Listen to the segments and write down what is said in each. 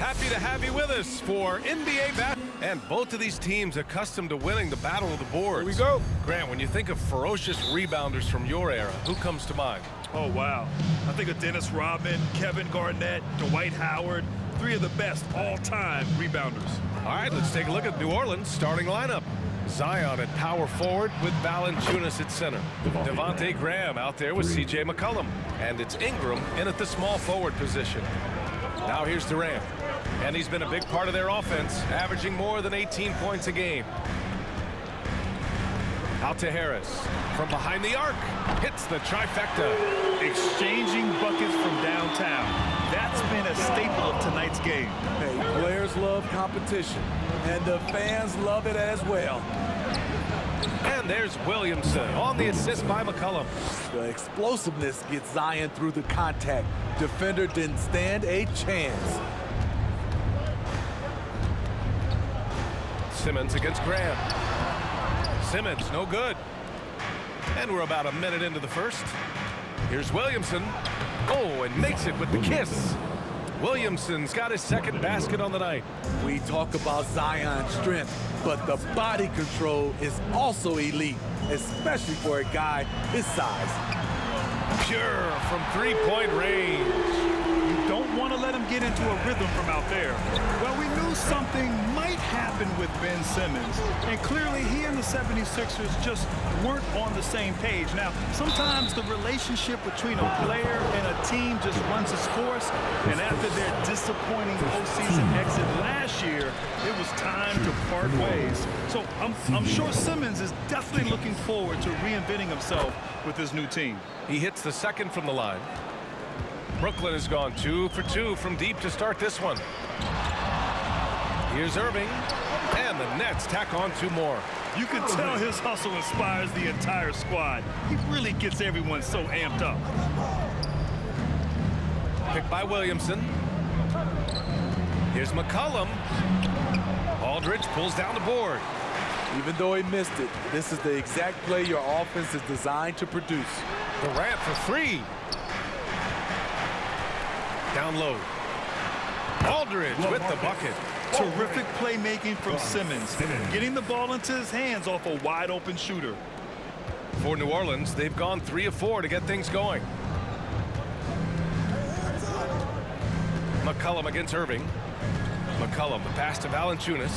Happy to have you with us for NBA basketball. And both of these teams accustomed to winning the battle of the boards. Here we go. Grant, when you think of ferocious rebounders from your era, who comes to mind? Oh, wow. I think of Dennis Rodman, Kevin Garnett, Dwight Howard, three of the best all-time rebounders. All right, let's take a look at New Orleans' starting lineup. Zion at power forward with Valanciunas at center. Devontae Graham out there with C.J. McCollum. And it's Ingram in at the small forward position. Now here's Durant. And he's been a big part of their offense, averaging more than 18 points a game. Out to Harris. From behind the arc. Hits the trifecta. Exchanging buckets from downtown. That's been a staple of tonight's game. Hey, players love competition, and the fans love it as well. And there's Williamson on the assist by McCollum. The explosiveness gets Zion through the contact. Defender didn't stand a chance. Simmons against Graham. Simmons, no good. And we're about a minute into the first. Here's Williamson. Oh, and makes it with the kiss. Williamson's got his second basket on the night. We talk about Zion's strength, but the body control is also elite, especially for a guy his size. Pure from three-point range. You don't want to let him get into a rhythm from out there. Well, we knew something might happen with Ben Simmons, and clearly he and the 76ers just weren't on the same page. Now, sometimes the relationship between a player and a team just runs its course, and after their disappointing postseason exit last year, it was time to part ways. So I'm sure Simmons is definitely looking forward to reinventing himself with his new team. He hits the second from the line. Brooklyn has gone 2 for 2 from deep to start this one. Here's Irving, and the Nets tack on 2 more. You can tell his hustle inspires the entire squad. He really gets everyone so amped up. Picked by Williamson. Here's McCollum. Aldridge pulls down the board. Even though he missed it, this is the exact play your offense is designed to produce. Durant for 3. Down low. Aldridge with the bucket. Terrific playmaking from Simmons, getting the ball into his hands off a wide-open shooter. For New Orleans, they've gone 3 of 4 to get things going. McCollum against Irving. McCollum, the pass to Valanciunas.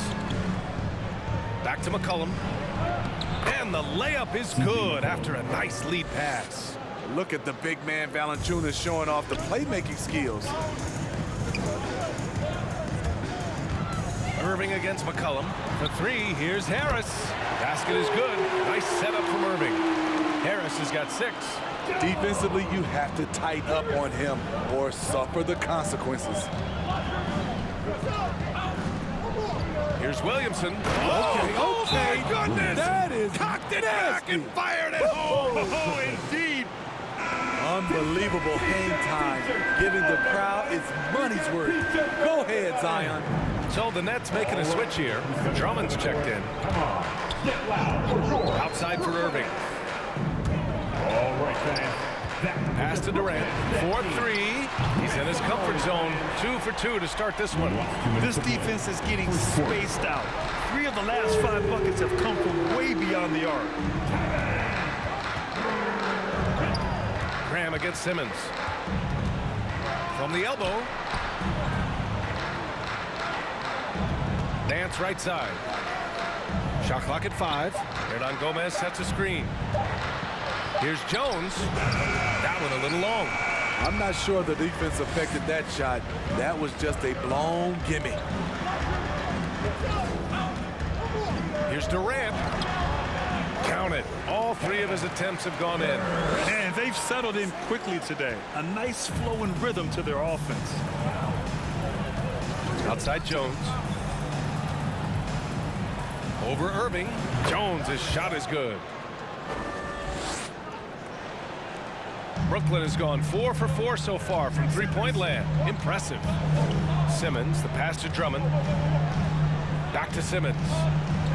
Back to McCollum. And the layup is good after a nice lead pass. Look at the big man Valanciunas showing off the playmaking skills. Irving against McCollum. For 3, here's Harris. Basket is good. Nice setup from Irving. Harris has got 6. Defensively, you have to tighten up on him or suffer the consequences. Here's Williamson. Okay. Oh my goodness! That is cocked it nasty. back and fired it home. Oh, indeed. Unbelievable hang time, giving the crowd its money's worth. Go ahead, Zion. So the Nets making a switch here. Drummond's checked in. Outside for Irving. Pass to Durant. 4-3. He's in his comfort zone. 2 for 2 to start this one. This defense is getting spaced out. 3 of the last 5 buckets have come from way beyond the arc. Graham against Simmons. From the elbow. Nance right side. Shot clock at 5. Hernangomez sets a screen. Here's Jones. That one a little long. I'm not sure the defense affected that shot. That was just a blown gimme. Here's Durant. Count it. All 3 of his attempts have gone in. And they've settled in quickly today. A nice flowing rhythm to their offense. Outside Jones. Over Irving. Jones' shot is good. Brooklyn has gone 4 for 4 so far from three-point land. Impressive. Simmons, the pass to Drummond. Back to Simmons.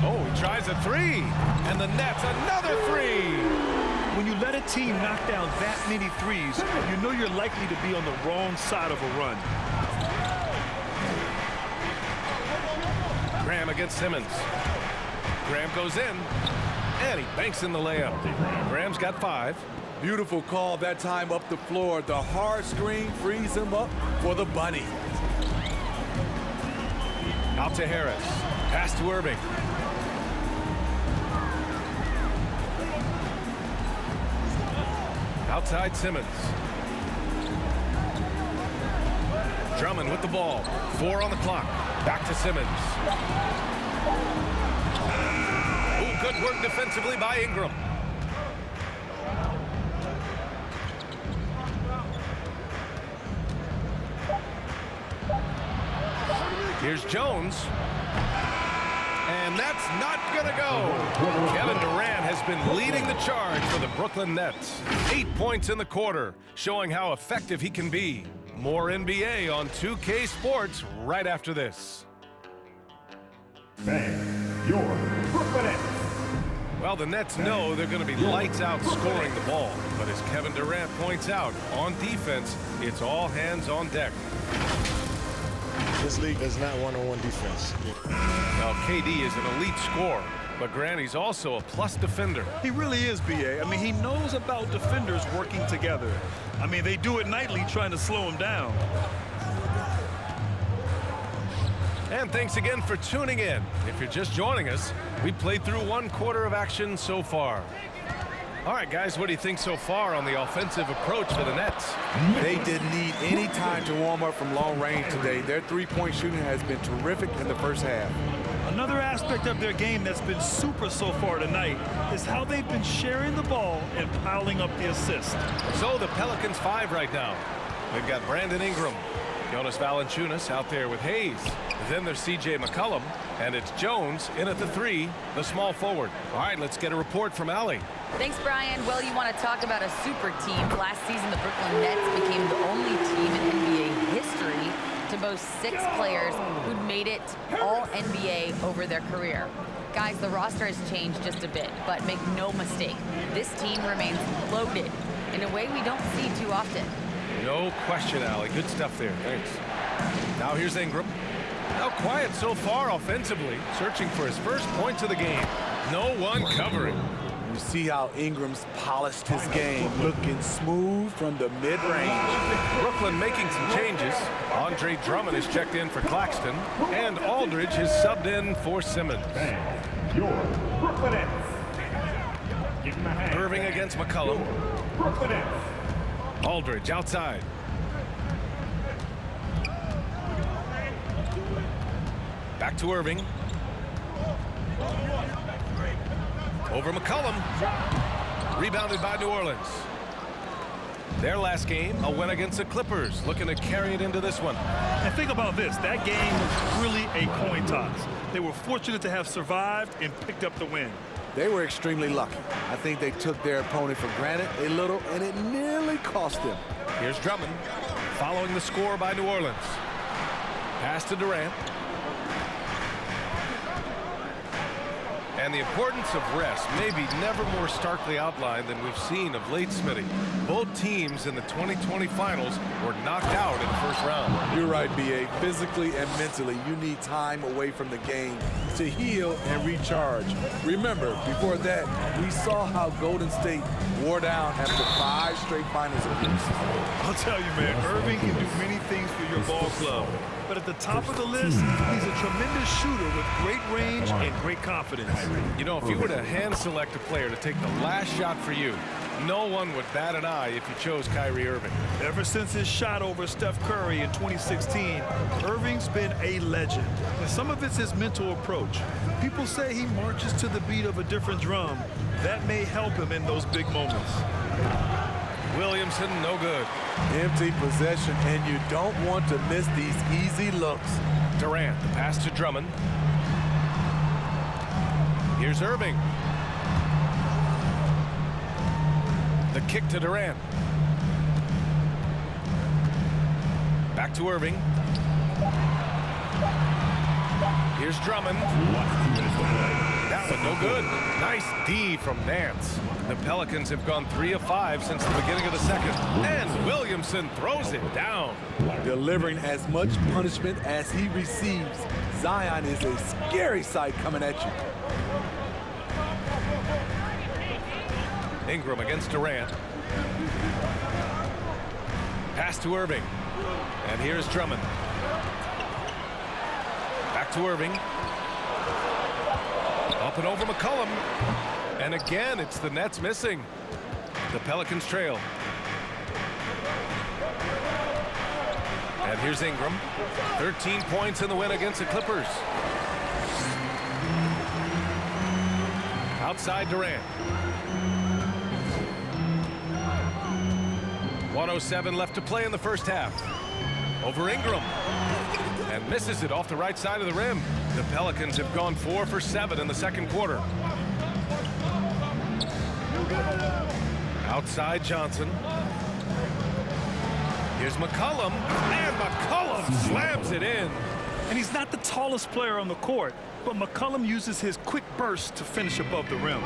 Oh, he tries a 3. And the Nets, another 3. When you let a team knock down that many threes, you know you're likely to be on the wrong side of a run. against Simmons. Graham goes in, and he banks in the layup. Graham's got 5. Beautiful call that time up the floor. The hard screen frees him up for the bunny. Out to Harris. Pass to Irving. Outside Simmons. Drummond with the ball. 4 on the clock. Back to Simmons. Ooh, good work defensively by Ingram. Here's Jones. And that's not going to go. Kevin Durant has been leading the charge for the Brooklyn Nets. 8 points in the quarter, showing how effective he can be. More NBA on 2K Sports right after this. Bang, your Brooklyn Nets. Well, the Nets know they're going to be lights out scoring the ball. But as Kevin Durant points out, on defense, it's all hands on deck. This league is not one-on-one defense. Now, KD is an elite scorer, but Grant, he's also a plus defender. He really is, B.A. I mean, he knows about defenders working together. I mean, they do it nightly trying to slow him down. And thanks again for tuning in. If you're just joining us, we played through 1 quarter of action so far. All right, guys, what do you think so far on the offensive approach for the Nets? They didn't need any time to warm up from long range today. Their three-point shooting has been terrific in the first half. Another aspect of their game that's been super so far tonight is how they've been sharing the ball and piling up the assists. So the Pelicans 5 right now. They've got Brandon Ingram, Jonas Valanciunas out there with Hayes. Then there's C.J. McCollum, and it's Jones in at the 3, the small forward. All right, let's get a report from Allie. Thanks, Brian. Well, you want to talk about a super team. Last season, the Brooklyn Nets became the only team in NBA history to boast 6 players who'd made it all NBA over their career. Guys, the roster has changed just a bit, but make no mistake, this team remains loaded in a way we don't see too often. No question, Allie. Good stuff there. Thanks. Now here's Ingram. Now quiet so far offensively, searching for his first points of the game. No one covering. You see how Ingram's polished his game, looking smooth from the mid-range. Brooklyn making some changes. Andre Drummond is checked in for Claxton, and Aldridge is subbed in for Simmons. Bang, your Brooklyn Nets. Give him a hand. Irving against McCollum. Brooklyn Nets. Aldridge outside. Back to Irving. Over McCollum. Rebounded by New Orleans. Their last game, a win against the Clippers, looking to carry it into this one. And think about this, that game was really a coin toss. They were fortunate to have survived and picked up the win. They were extremely lucky. I think they took their opponent for granted a little, and it nearly cost them. Here's Drummond, following the score by New Orleans. Pass to Durant. And the importance of rest may be never more starkly outlined than we've seen of late, Smitty. Both teams in the 2020 finals were knocked out in the first round. You're right, B.A. Physically and mentally, you need time away from the game to heal and recharge. Remember, before that, we saw how Golden State wore down after 5 straight finals appearances. I'll tell you, man, Irving can do many things for your ball club. But at the top of the list, he's a tremendous shooter with great range and great confidence. You know, if you were to hand select a player to take the last shot for you, no one would bat an eye if you chose Kyrie Irving. Ever since his shot over Steph Curry in 2016, Irving's been a legend. And some of it's his mental approach. People say he marches to the beat of a different drum. That may help him in those big moments. Williamson, no good. Empty possession, and you don't want to miss these easy looks. Durant, the pass to Drummond. Here's Irving. The kick to Durant. Back to Irving. Here's Drummond. That one no good. Nice D from Nance. The Pelicans have gone 3 of 5 since the beginning of the second. And Williamson throws it down. Delivering as much punishment as he receives. Zion is a scary sight coming at you. Ingram against Durant. Pass to Irving. And here's Drummond. Back to Irving. Up and over McCollum. And again, it's the Nets missing. The Pelicans trail. And here's Ingram. 13 points in the win against the Clippers. Outside Durant. 1:07 left to play in the first half. Over Ingram. And misses it off the right side of the rim. The Pelicans have gone 4 for 7 in the second quarter. Outside Johnson. Here's McCollum. And McCollum slams it in. And he's not the tallest player on the court, but McCollum uses his quick burst to finish above the rim.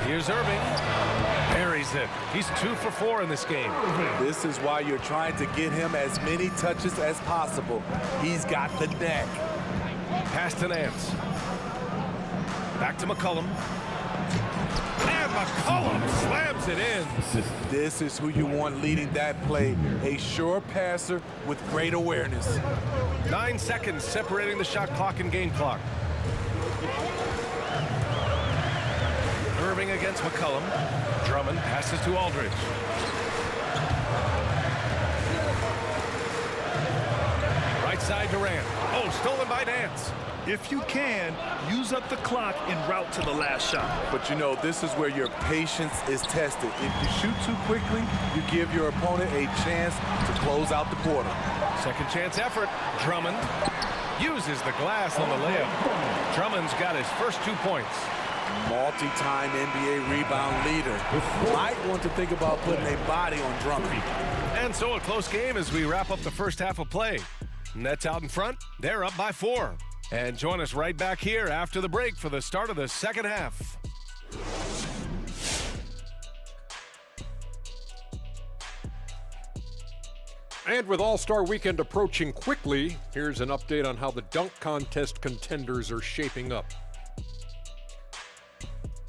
Here's Irving. Buries it. He's 2 for 4 in this game. This is why you're trying to get him as many touches as possible. He's got the neck. Pass to Nance. Back to McCollum. And McCollum slams it in. This is who you want leading that play. A sure passer with great awareness. 9 seconds separating the shot clock and game clock. Irving against McCollum. Drummond passes to Aldridge. Right side Durant. Oh, stolen by Nance. If you can, use up the clock en route to the last shot. But you know, this is where your patience is tested. If you shoot too quickly, you give your opponent a chance to close out the quarter. Second chance effort. Drummond uses the glass on the layup. Drummond's got his first 2 points. Multi-time NBA rebound leader. Might want to think about putting a body on Drummond. And so a close game as we wrap up the first half of play. Nets out in front. They're up by 4. And join us right back here after the break for the start of the second half. And with All-Star Weekend approaching quickly, here's an update on how the dunk contest contenders are shaping up.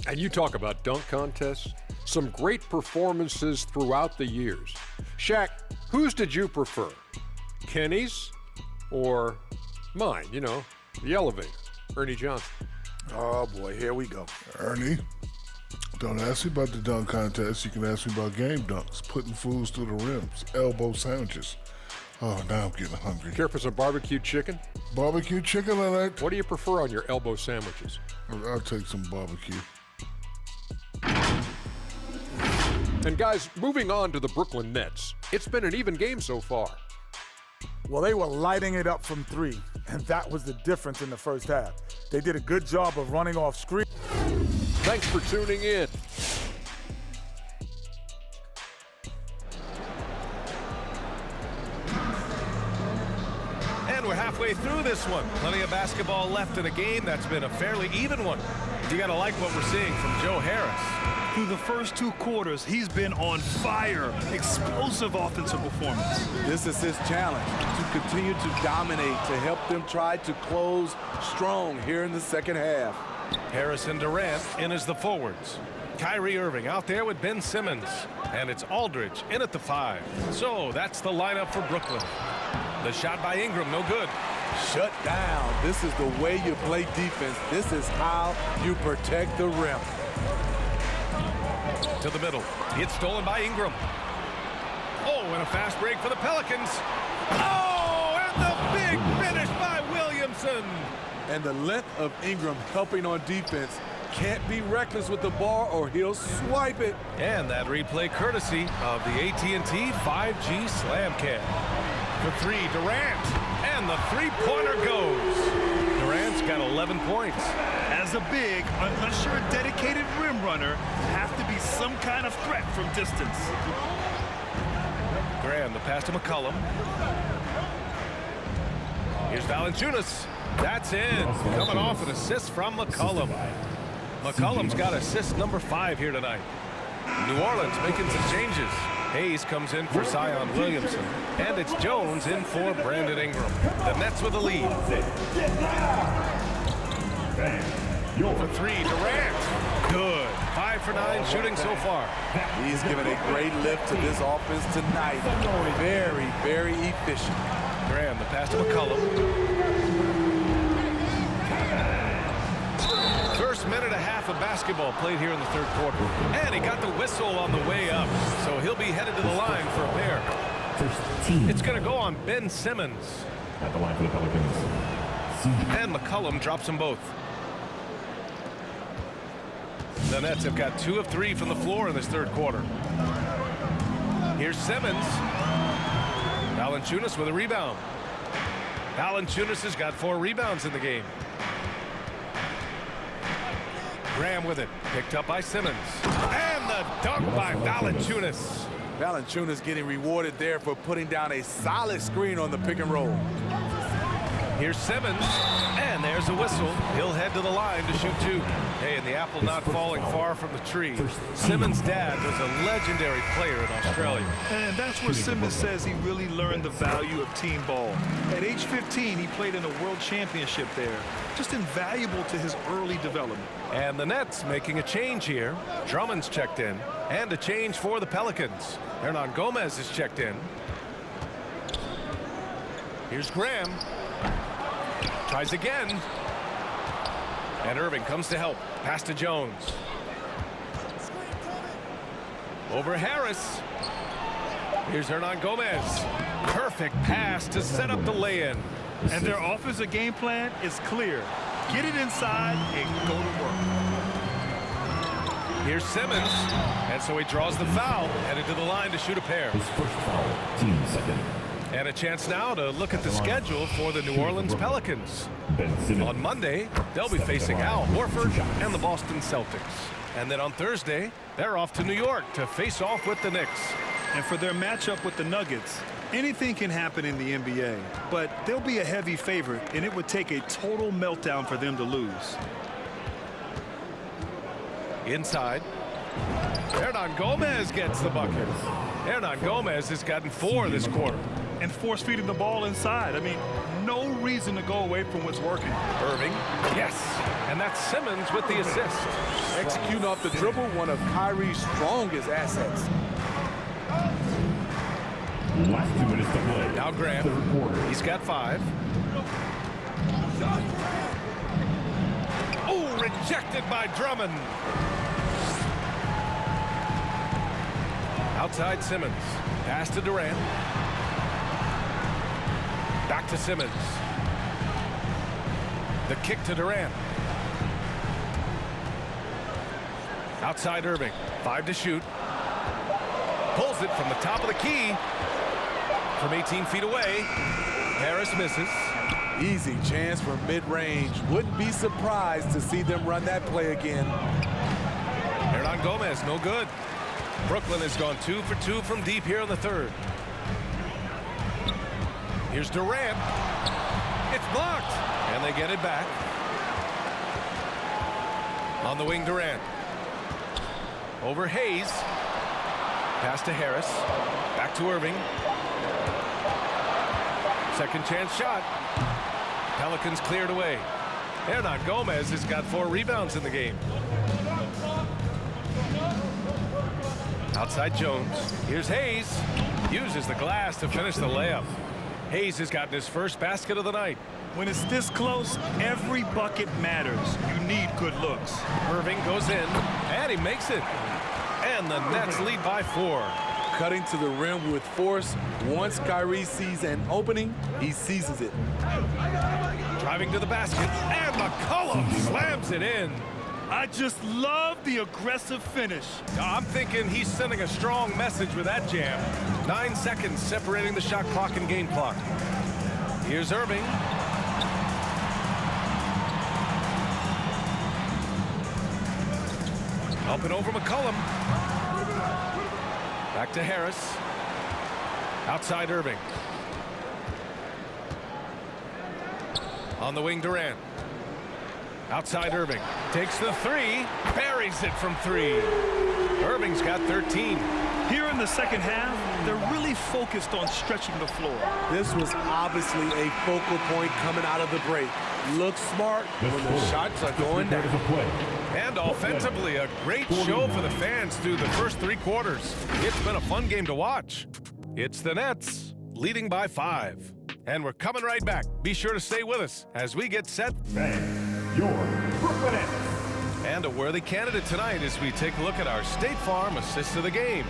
And you talk about dunk contests, some great performances throughout the years. Shaq, whose did you prefer? Kenny's or mine, you know, the elevator, Ernie Johnson? Oh, boy, here we go. Ernie, don't ask me about the dunk contest. You can ask me about game dunks, putting fools through the rims, elbow sandwiches. Oh, now I'm getting hungry. Care for some barbecue chicken? Barbecue chicken, I like. What do you prefer on your elbow sandwiches? I'll take some barbecue. And guys, moving on to the Brooklyn Nets. It's been an even game so far. Well, they were lighting it up from 3, and that was the difference in the first half. They did a good job of running off screen. Thanks for tuning in. And we're halfway through this one. Plenty of basketball left in a game that's been a fairly even one. You got to like what we're seeing from Joe Harris. Through the first 2 quarters, he's been on fire. Explosive offensive performance. This is his challenge, to continue to dominate, to help them try to close strong here in the second half. Harris and Durant in as the forwards. Kyrie Irving out there with Ben Simmons. And it's Aldridge in at the 5. So that's the lineup for Brooklyn. The shot by Ingram, no good. Shut down. This is the way you play defense. This is how you protect the rim. To the middle. It's stolen by Ingram. Oh, and a fast break for the Pelicans. Oh, and the big finish by Williamson. And the length of Ingram helping on defense. Can't be reckless with the ball or he'll swipe it. And that replay courtesy of the AT&T 5G Slam Cam. For 3, Durant. And the three-pointer goes. Durant's got 11 points. As a big, unless you're a dedicated rim runner, have to be some kind of threat from distance. Graham, the pass to McCollum. Here's Valanciunas. That's in. Coming off an assist from McCollum. McCollum's got assist number 5 here tonight. New Orleans making some changes. Hayes comes in for Zion Williamson. And it's Jones in for Brandon Ingram. The Nets with the lead. For three, Durant. Good. 5 for 9 shooting so far. He's given a great lift to this offense tonight. Very, very efficient. Graham, the pass to McCollum. First minute and a half of basketball played here in the third quarter. And he got the whistle on the way up. So he'll be headed to the line for a pair. It's going to go on Ben Simmons. At the line for the Pelicans. And McCollum drops them both. The Nets have got 2 of 3 from the floor in this third quarter. Here's Simmons. Valanciunas with a rebound. Valanciunas has got 4 rebounds in the game. Graham with it. Picked up by Simmons. And the dunk by Valanciunas. Valanciunas getting rewarded there for putting down a solid screen on the pick and roll. Here's Simmons, and there's a whistle. He'll head to the line to shoot 2. Hey, and the apple not falling far from the tree. Simmons' dad was a legendary player in Australia. And that's where Simmons says he really learned the value of team ball. At age 15, he played in a world championship there. Just invaluable to his early development. And the Nets making a change here. Drummond's checked in, and a change for the Pelicans. Hernan Gomez is checked in. Here's Graham. Tries again. And Irving comes to help. Pass to Jones. Over Harris. Here's Hernan Gomez. Perfect pass to set up the lay-in. And their offensive game plan is clear. Get it inside and go to work. Here's Simmons. And so he draws the foul. Headed to the line to shoot a pair. His first foul, team second. And a chance now to look at the schedule for the New Orleans Pelicans. On Monday, they'll be facing Al Horford and the Boston Celtics. And then on Thursday, they're off to New York to face off with the Knicks. And for their matchup with the Nuggets, anything can happen in the NBA, but they'll be a heavy favorite, and it would take a total meltdown for them to lose. Inside, Hernan Gomez gets the bucket. Hernan Gomez has gotten 4 this quarter. And force feeding the ball inside. I mean, no reason to go away from what's working. Irving, yes. And that's Simmons with the assist. Executing off the dribble, one of Kyrie's strongest assets. Last 2 minutes to play. Now Graham, he's got 5. Oh, rejected by Drummond. Outside Simmons. Pass to Durant. Back to Simmons. The kick to Durant. Outside Irving. 5 to shoot. Pulls it from the top of the key. From 18 feet away. Harris misses. Easy chance for mid-range. Wouldn't be surprised to see them run that play again. Hernan Gomez, no good. Brooklyn has gone 2 for 2 from deep here in the third. Here's Durant. It's blocked. And they get it back. On the wing, Durant. Over Hayes. Pass to Harris. Back to Irving. Second chance shot. Pelicans cleared away. Hernan Gomez has got 4 rebounds in the game. Outside Jones. Here's Hayes. Uses the glass to finish the layup. Hayes has gotten his first basket of the night. When it's this close, every bucket matters. You need good looks. Irving goes in, and he makes it. And the Nets lead by 4. Cutting to the rim with force. Once Kyrie sees an opening, he seizes it. Driving to the basket, and McCollum slams it in. I just love the aggressive finish. I'm thinking he's sending a strong message with that jam. 9 seconds separating the shot clock and game clock. Here's Irving. Up and over McCollum. Back to Harris. Outside Irving. On the wing, Durant. Outside Irving. Takes the 3. Buries it from 3. Irving's got 13. Here in the second half, they're really focused on stretching the floor. This was obviously a focal point coming out of the break. Look smart when the shots are going down. And offensively, a great show for the fans through the first 3 quarters. It's been a fun game to watch. It's the Nets leading by 5. And we're coming right back. Be sure to stay with us as we get set. And your Brooklyn Nets. And a worthy candidate tonight as we take a look at our State Farm assist of the game.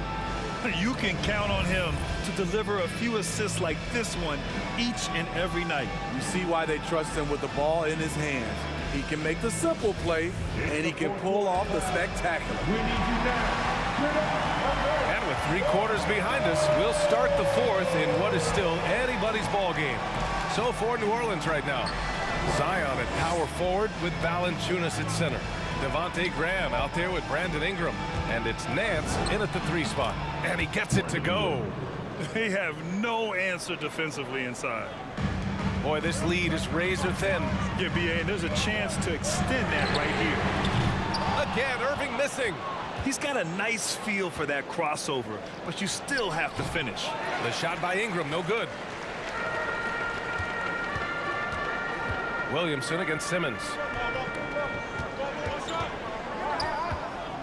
You can count on him to deliver a few assists like this one each and every night. You see why they trust him with the ball in his hands. He can make the simple play, and he can pull off the spectacular. We need you now. And with 3 quarters behind us, we'll start the 4th in what is still anybody's ball game. So for New Orleans right now, Zion at power forward with Valanciunas at center. Devontae Graham out there with Brandon Ingram. And it's Nance in at the 3 spot. And he gets it to go. They have no answer defensively inside. Boy, this lead is razor thin. Yeah, B.A., and there's a chance to extend that right here. Again, Irving missing. He's got a nice feel for that crossover, but you still have to finish. The shot by Ingram, no good. Williamson against Simmons.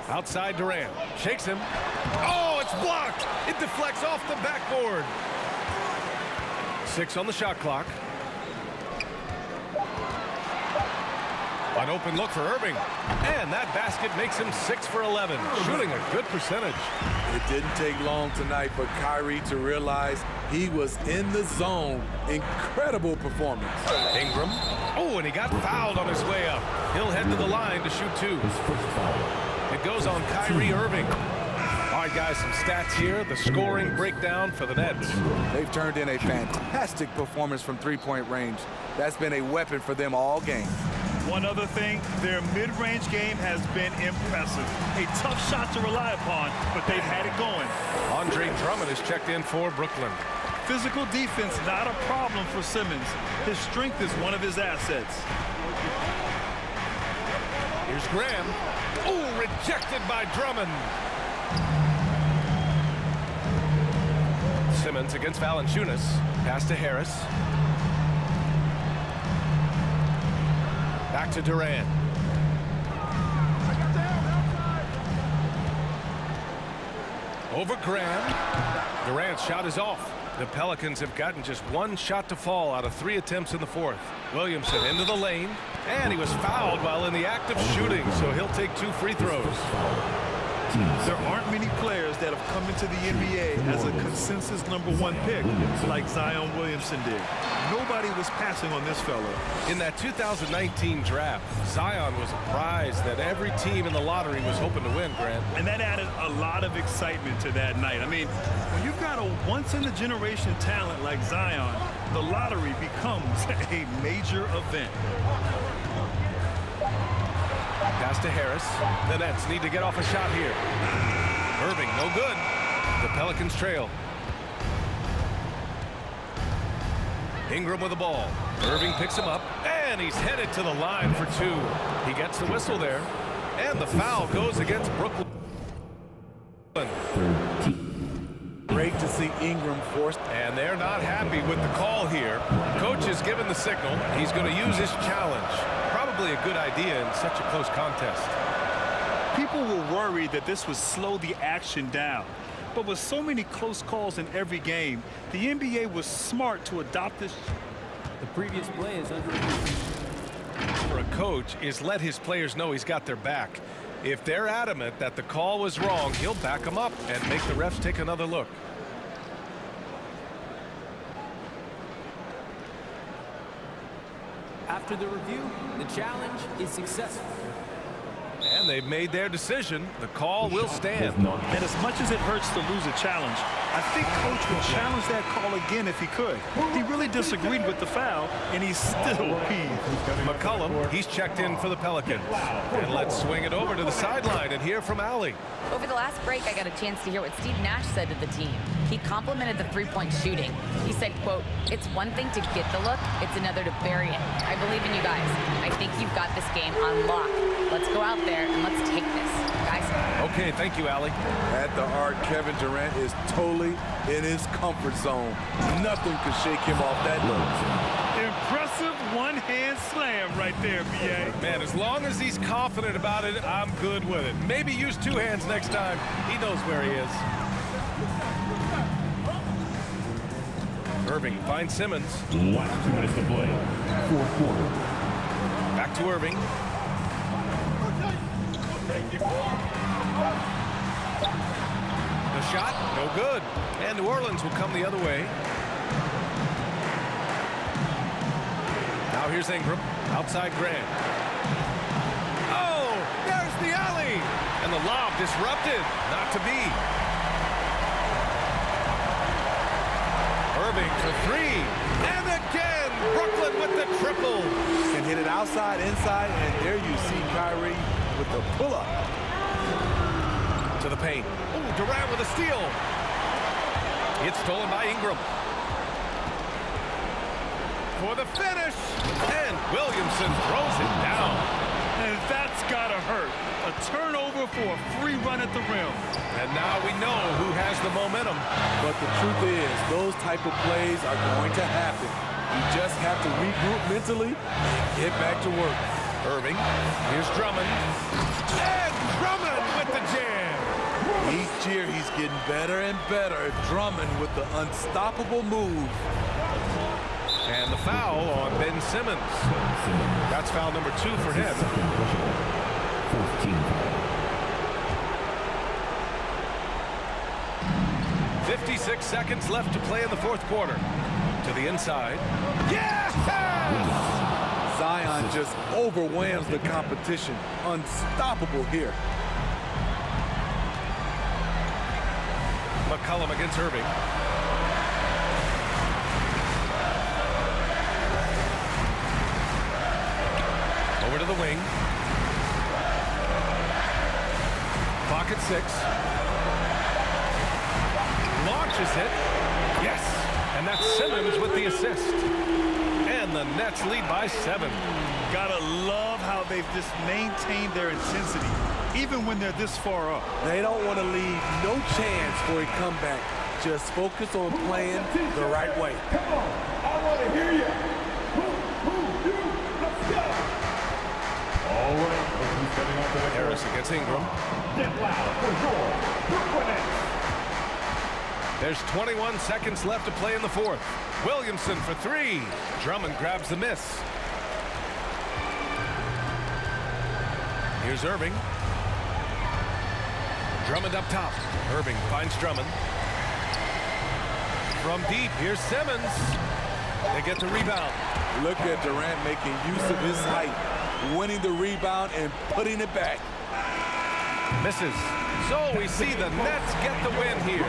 Outside Durant. Shakes him. Oh, it's blocked. It deflects off the backboard. 6 on the shot clock. An open look for Irving. And that basket makes him 6 for 11. Shooting a good percentage. It didn't take long tonight for Kyrie to realize he was in the zone. Incredible performance. Ingram. Oh, and he got fouled on his way up. He'll head to the line to shoot 2. It goes on Kyrie Irving. All right, guys, some stats here. The scoring breakdown for the Nets. They've turned in a fantastic performance from 3-point range. That's been a weapon for them all game. One other thing, their mid-range game has been impressive. A tough shot to rely upon, but they've had it going. Andre Drummond is checked in for Brooklyn. Physical defense, not a problem for Simmons. His strength is one of his assets. Here's Graham. Oh, rejected by Drummond. Simmons against Valanciunas. Pass to Harris. Back to Durant. Over Graham. Durant's shot is off. The Pelicans have gotten just 1 shot to fall out of 3 attempts in the 4th. Williamson into the lane, and he was fouled while in the act of shooting, so he'll take 2 free throws. There aren't many players that have come into the NBA as a consensus #1 pick like Zion Williamson did. Nobody was passing on this fella. In that 2019 draft, Zion was a prize that every team in the lottery was hoping to win, Grant. And that added a lot of excitement to that night. I mean, when you've got a once-in-a-generation talent like Zion, the lottery becomes a major event. Pass to Harris. The Nets need to get off a shot here. Irving, no good. The Pelicans trail. Ingram with the ball. Irving picks him up, and he's headed to the line for 2. He gets the whistle there, and the foul goes against Brooklyn. Great to see Ingram forced. And they're not happy with the call here. Coach has given the signal. He's going to use his challenge. Probably a good idea in such a close contest. People were worried that this would slow the action down. But with so many close calls in every game, the NBA was smart to adopt this. The previous play is under. For a coach is let his players know he's got their back. If they're adamant that the call was wrong, he'll back them up and make the refs take another look. After the review, the challenge is successful. And they've made their decision. The call will stand. And as much as it hurts to lose a challenge, I think Coach would challenge that call again if he could. He really disagreed with the foul, and he's still peeved. McCollum, he's checked in for the Pelicans. And let's swing it over to the sideline and hear from Allie. Over the last break, I got a chance to hear what Steve Nash said to the team. He complimented the three-point shooting. He said, quote, "It's one thing to get the look, it's another to bury it. I believe in you guys. I think you've got this game on lock. Let's go out there and let's take this. Guys guys. Okay, thank you, Allie. At the arc, Kevin Durant is totally in his comfort zone. Nothing could shake him off that look. Impressive one-hand slam right there, B.A. Man, as long as he's confident about it, I'm good with it. Maybe use two hands next time. He knows where he is. Irving finds Simmons. Last 2 minutes to play. Fourth quarter. Back to Irving. The shot, no good. And New Orleans will come the other way. Now here's Ingram, outside Grant. Oh, there's the alley. And the lob disrupted, not to be. Irving for three. And again, Brooklyn with the triple. Can hit it outside, inside, and there you see Kyrie with the pull-up. To the paint. Oh, Durant with a steal. It's stolen by Ingram. For the finish. And Williamson throws it down. And that's got to hurt. A turnover for a free run at the rim. And now we know who has the momentum. But the truth is, those type of plays are going to happen. You just have to regroup mentally and get back to work. Irving. Here's Drummond. And Drummond with the jam. Each year he's getting better and better. Drummond with the unstoppable move. And the foul on Ben Simmons. That's foul number 2 for him. 56 seconds left to play in the fourth quarter. To the inside. Yes! Zion just overwhelms the competition. Unstoppable here. McCollum against Irving. Over to the wing. Clock at 6. Launches it. Yes. And that's Simmons with the assist. And the Nets lead by 7. Gotta love how they've just maintained their intensity, even when they're this far up. They don't want to leave no chance for a comeback. Just focus on playing the right way. Come on, I want to hear you. Let's go. All right, who's coming up to the Harris against Ingram. Get loud for your Brooklyn Nets. There's 21 seconds left to play in the fourth. Williamson for 3. Drummond grabs the miss. Here's Irving. Drummond up top. Irving finds Drummond. From deep, here's Simmons. They get the rebound. Look at Durant making use of his height, winning the rebound and putting it back. Misses. So we see the Nets get the win here.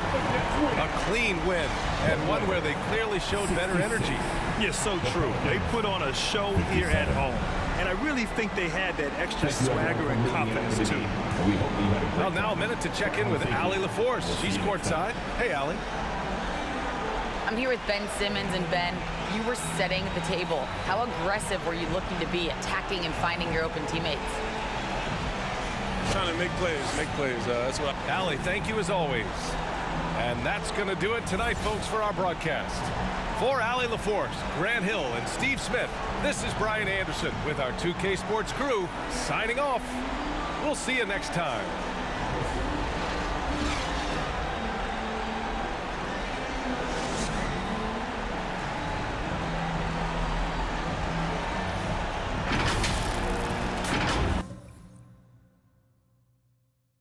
A clean win, and one where they clearly showed better energy. Yeah, so true. They put on a show here at home. And I really think they had that extra swagger and confidence, too. Well, now a minute to check in with Allie LaForce. She's courtside. Hey, Allie. I'm here with Ben Simmons, and Ben, you were setting the table. How aggressive were you looking to be, attacking and finding your open teammates? Trying to make plays. That's what Allie, thank you as always. And that's going to do it tonight, folks, for our broadcast. For Allie LaForce, Grant Hill, and Steve Smith, this is Brian Anderson with our 2K Sports crew signing off. We'll see you next time.